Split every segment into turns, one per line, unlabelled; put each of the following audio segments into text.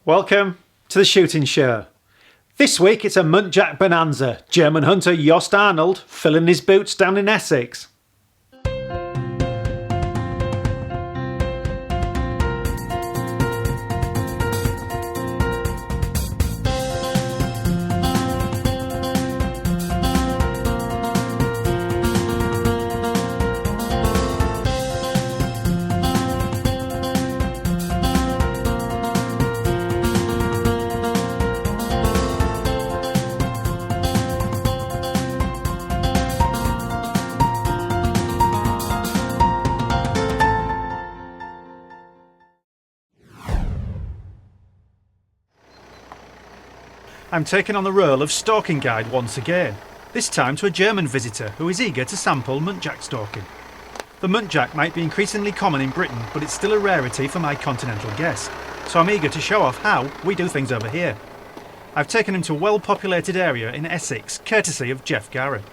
Welcome to the shooting show. This week it's a Muntjac bonanza. German hunter Jost Arnold filling his boots down in Essex. I'm taking on the role of stalking guide once again, this time to a German visitor who is eager to sample Muntjac stalking. The Muntjac might be increasingly common in Britain, but it's still a rarity for my continental guest, so I'm eager to show off how we do things over here. I've taken him to a well-populated area in Essex, courtesy of Jeff Garrett.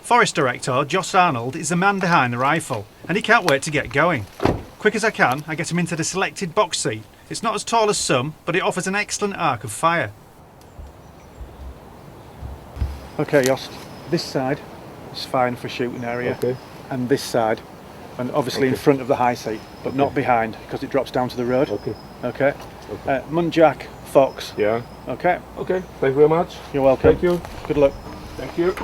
Forest Director Jost Arnold is the man behind the rifle, and he can't wait to get going. Quick as I can, I get him into the selected box seat. It's not as tall as some, but it offers an excellent arc of fire. Okay, Jost, this side is fine for shooting area,
Okay.
and this side, and obviously in front of the high seat, but not behind, because it drops down to the road.
Okay.
Okay. Muntjac, fox.
Yeah.
Okay.
Okay. Thank you very much.
You're welcome.
Thank you.
Good luck.
Thank you.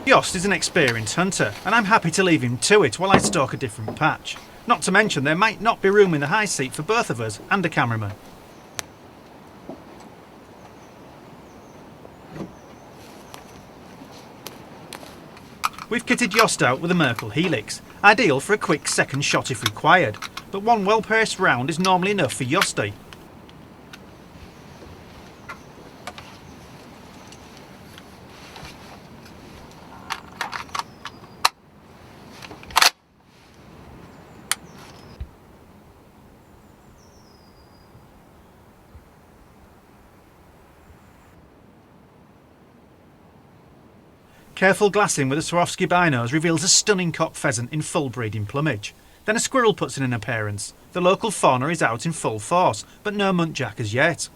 Jost is an experienced hunter, and I'm happy to leave him to it while I stalk a different patch. Not to mention there might not be room in the high seat for both of us and a cameraman. We've kitted Jost out with a Merkel Helix, ideal for a quick second shot if required, but one well-paced round is normally enough for Josty. Careful glassing with a Swarovski binos reveals a stunning cock pheasant in full breeding plumage. Then a squirrel puts in an appearance. The local fauna is out in full force, but no Muntjac as yet.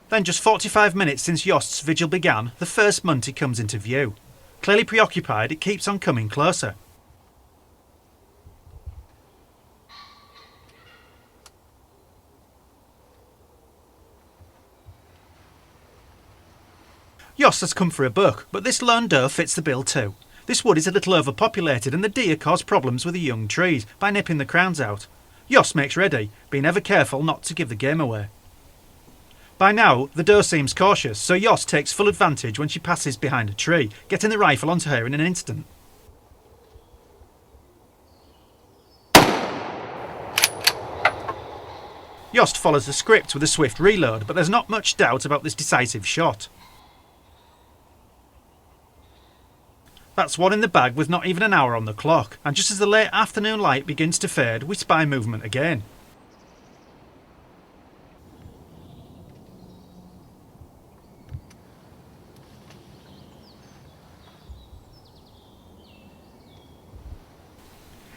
Then just 45 minutes since Jost's vigil began, the first munty comes into view. Clearly preoccupied, it keeps on coming closer. Jost has come for a buck, but this lone doe fits the bill too. This wood is a little overpopulated and the deer cause problems with the young trees by nipping the crowns out. Jost makes ready, being ever careful not to give the game away. By now, the doe seems cautious, so Jost takes full advantage when she passes behind a tree, getting the rifle onto her in an instant. Jost follows the script with a swift reload, but there's not much doubt about this decisive shot. That's one in the bag with not even an hour on the clock, and just as the late afternoon light begins to fade, we spy movement again.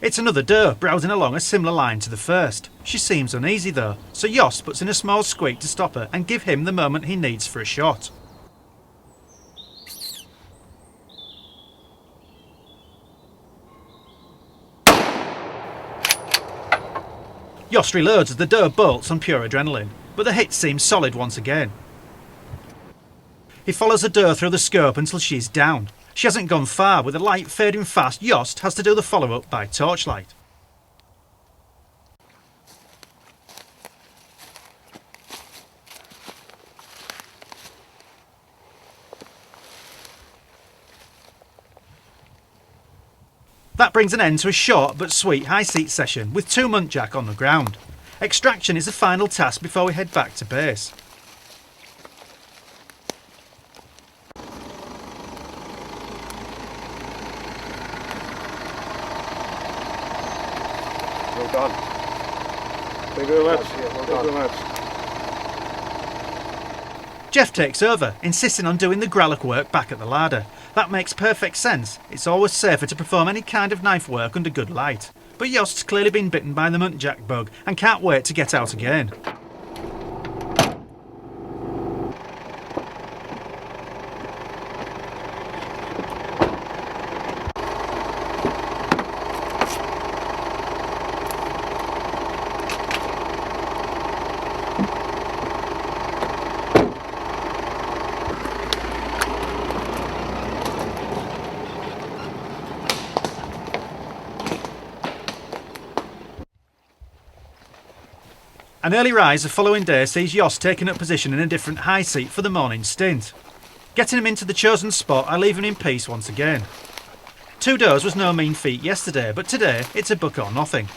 It's another doe, browsing along a similar line to the first. She seems uneasy though, so Jost puts in a small squeak to stop her and give him the moment he needs for a shot. Jost reloads as the doe bolts on pure adrenaline, but the hit seems solid once again. He follows the doe through the scope until she's down. She hasn't gone far. With the light fading fast, Jost has to do the follow-up by torchlight. That brings an end to a short but sweet high seat session with 2 Muntjac on the ground. Extraction is the final task before we head back to base.
Well done. Thank you very much.
Yeah, well
Thank you
done.
very much.
Jeff takes over, insisting on doing the gralloch work back at the larder. That makes perfect sense. It's always safer to perform any kind of knife work under good light. But Jost's clearly been bitten by the Muntjac bug and can't wait to get out again. An early rise the following day sees Jost taking up position in a different high seat for the morning stint. Getting him into the chosen spot, I leave him in peace once again. 2 does was no mean feat yesterday, but today it's a buck or nothing.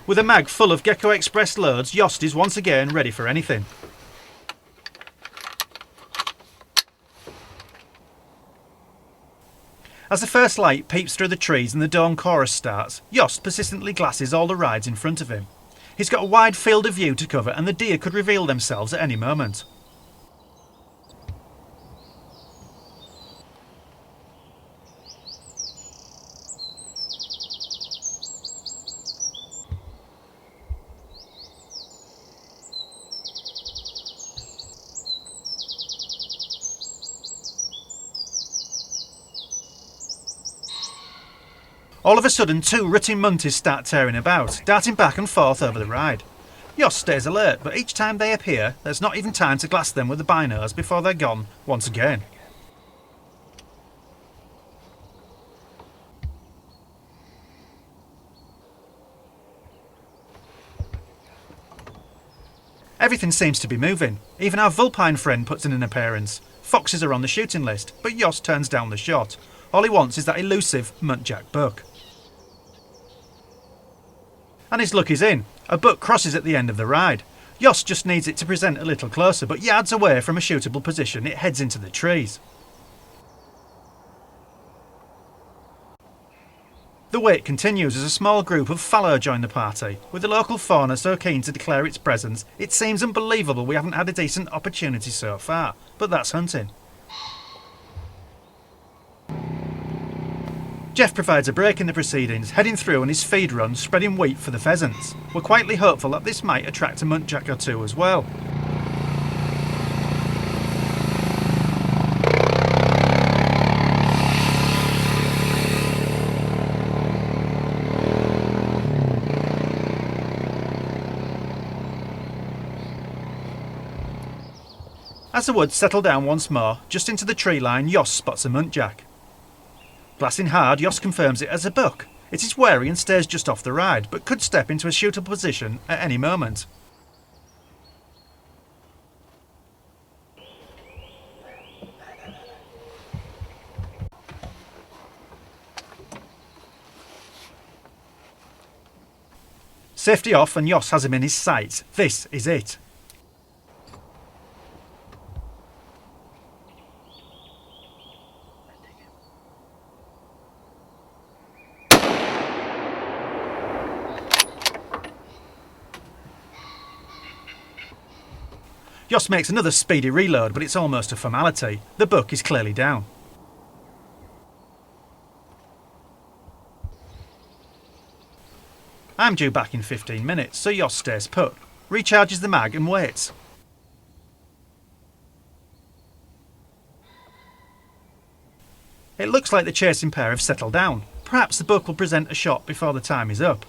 With a mag full of Gecko Express loads, Jost is once again ready for anything. As the first light peeps through the trees and the dawn chorus starts, Jost persistently glasses all the rides in front of him. He's got a wide field of view to cover and the deer could reveal themselves at any moment. All of a sudden, 2 rutting munties start tearing about, darting back and forth over the ride. Jost stays alert, but each time they appear, there's not even time to glass them with the binos before they're gone once again. Everything seems to be moving. Even our vulpine friend puts in an appearance. Foxes are on the shooting list, but Jost turns down the shot. All he wants is that elusive Muntjac buck. And his luck is in. A buck crosses at the end of the ride. Jost just needs it to present a little closer, but yards away from a shootable position, it heads into the trees. The wait continues as a small group of fallow join the party. With the local fauna so keen to declare its presence, it seems unbelievable we haven't had a decent opportunity so far. But that's hunting. Jeff provides a break in the proceedings, heading through on his feed run, spreading wheat for the pheasants. We're quietly hopeful that this might attract a Muntjac or 2 as well. As the woods settle down once more, just into the tree line, Jost spots a Muntjac. Glassing hard, Jost confirms it as a buck. It is wary and stays just off the ride, but could step into a shootable position at any moment. Safety off and Jost has him in his sights. This is it. Jost makes another speedy reload, but it's almost a formality. The buck is clearly down. I'm due back in 15 minutes, so Jost stays put, recharges the mag and waits. It looks like the chasing pair have settled down. Perhaps the buck will present a shot before the time is up.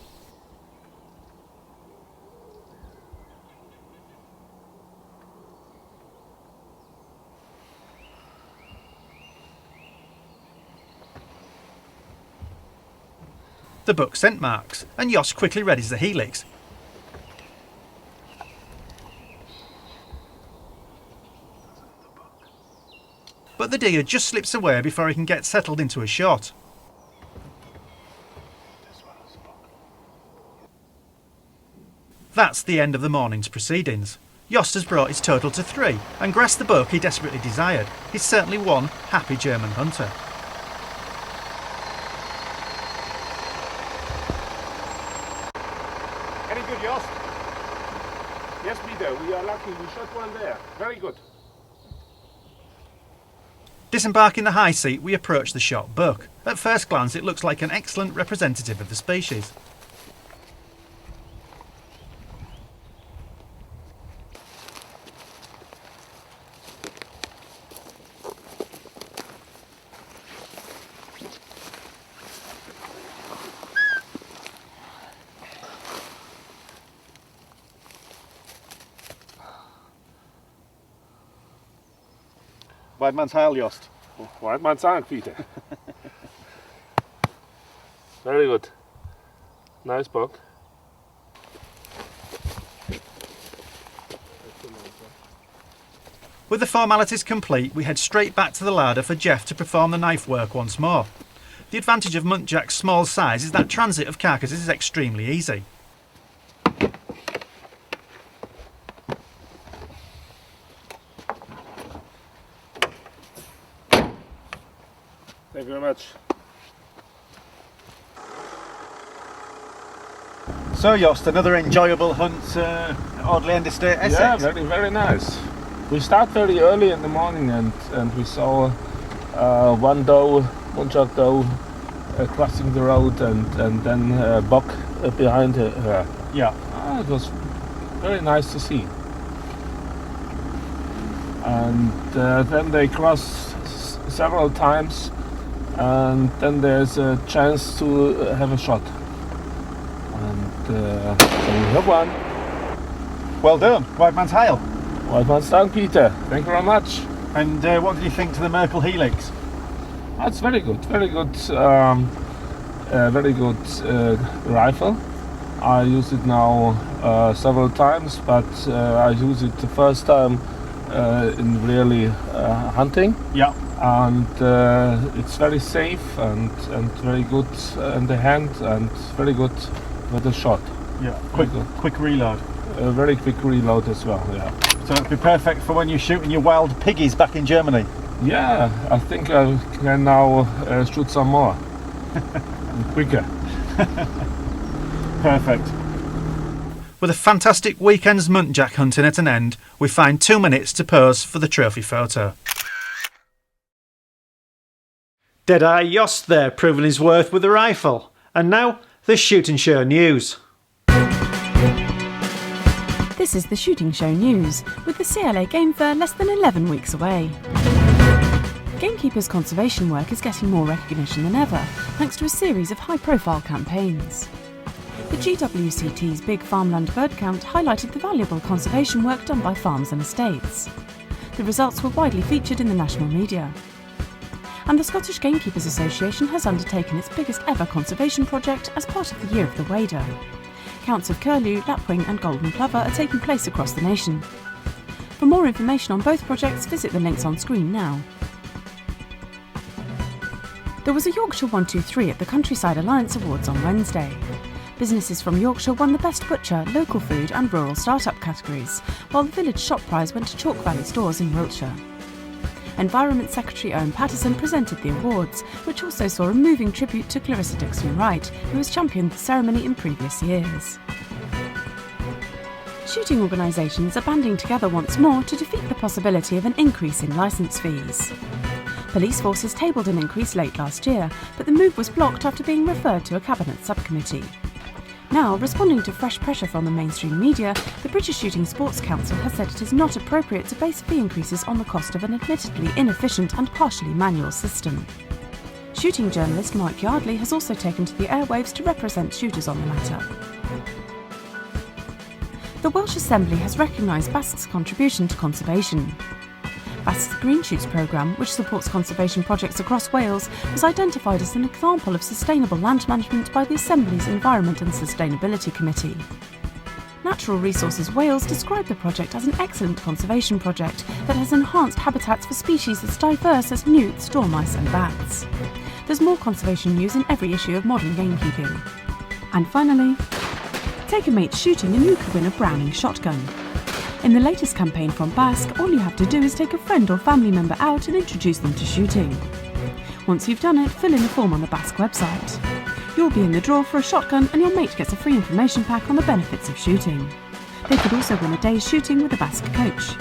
The buck scent marks, and Jost quickly readies the helix. But the deer just slips away before he can get settled into a shot. That's the end of the morning's proceedings. Jost has brought his total to 3 and grasped the buck he desperately desired. He's certainly one happy German hunter.
Very good, Jost. Yes, Peter, we are lucky. We shot one there. Very good.
Disembarking the high seat, we approach the shot buck. At first glance, it looks like an excellent representative of the species.
White man's heil, Jost.
White man's Dank, Peter. Very good. Nice buck.
With the formalities complete, we head straight back to the larder for Jeff to perform the knife work once more. The advantage of Muntjac's small size is that transit of carcasses is extremely easy.
Thank you very much.
So Jost, another enjoyable hunt at Audley End Estate, Essex.
Yeah, very, very nice. We start very early in the morning and we saw one doe, Muntjac doe, crossing the road and then a buck behind her.
Yeah.
It was very nice to see. And then they cross several times, and then there's a chance to have a shot. And so we have one.
Well done. White man's heil.
White man's Dank, Peter. Thank you very much.
And what did you think to the Merkel Helix?
That's very good. Very good. Very good rifle. I use it now several times, but I use it the first time in really hunting.
Yeah.
And it's very safe and very good in the hand and very good with the shot.
Yeah. Quick reload.
A very quick reload as well. Yeah.
So it'd be perfect for when you're shooting your wild piggies back in Germany.
Yeah. I think I can now shoot some more. Quicker.
Perfect.
With a fantastic weekend's Muntjac hunting at an end, we find 2 minutes to pose for the trophy photo. Deadeye Jost there proving his worth with the rifle. And now, the Shooting Show news.
This is the Shooting Show news, with the CLA Game Fair less than 11 weeks away. Gamekeepers' conservation work is getting more recognition than ever, thanks to a series of high-profile campaigns. The GWCT's Big Farmland Bird Count highlighted the valuable conservation work done by farms and estates. The results were widely featured in the national media. And the Scottish Gamekeepers Association has undertaken its biggest ever conservation project as part of the Year of the Wader. Counts of curlew, lapwing and golden plover are taking place across the nation. For more information on both projects, visit the links on screen now. There was a Yorkshire 1-2-3 at the Countryside Alliance Awards on Wednesday. Businesses from Yorkshire won the Best Butcher, Local Food and Rural Startup categories, while the Village Shop Prize went to Chalk Valley Stores in Wiltshire. Environment Secretary Owen Patterson presented the awards, which also saw a moving tribute to Clarissa Dixon-Wright, who has championed the ceremony in previous years. Shooting organisations are banding together once more to defeat the possibility of an increase in licence fees. Police forces tabled an increase late last year, but the move was blocked after being referred to a Cabinet subcommittee. Now, responding to fresh pressure from the mainstream media, the British Shooting Sports Council has said it is not appropriate to base fee increases on the cost of an admittedly inefficient and partially manual system. Shooting journalist Mike Yardley has also taken to the airwaves to represent shooters on the matter. The Welsh Assembly has recognised Basque's contribution to conservation. Basque's Green Shoots programme, which supports conservation projects across Wales, was identified as an example of sustainable land management by the Assembly's Environment and Sustainability Committee. Natural Resources Wales described the project as an excellent conservation project that has enhanced habitats for species as diverse as newts, dormice and bats. There's more conservation news in every issue of Modern Gamekeeping. And finally, take a mate shooting and you could win a Browning shotgun. In the latest campaign from Basque, all you have to do is take a friend or family member out and introduce them to shooting. Once you've done it, fill in the form on the Basque website. You'll be in the draw for a shotgun and your mate gets a free information pack on the benefits of shooting. They could also win a day's shooting with a Basque coach.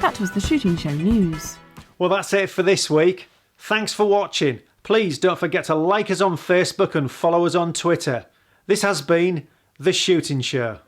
That was the Shooting Show news.
Well, that's it for this week. Thanks for watching. Please don't forget to like us on Facebook and follow us on Twitter. This has been The Shooting Show.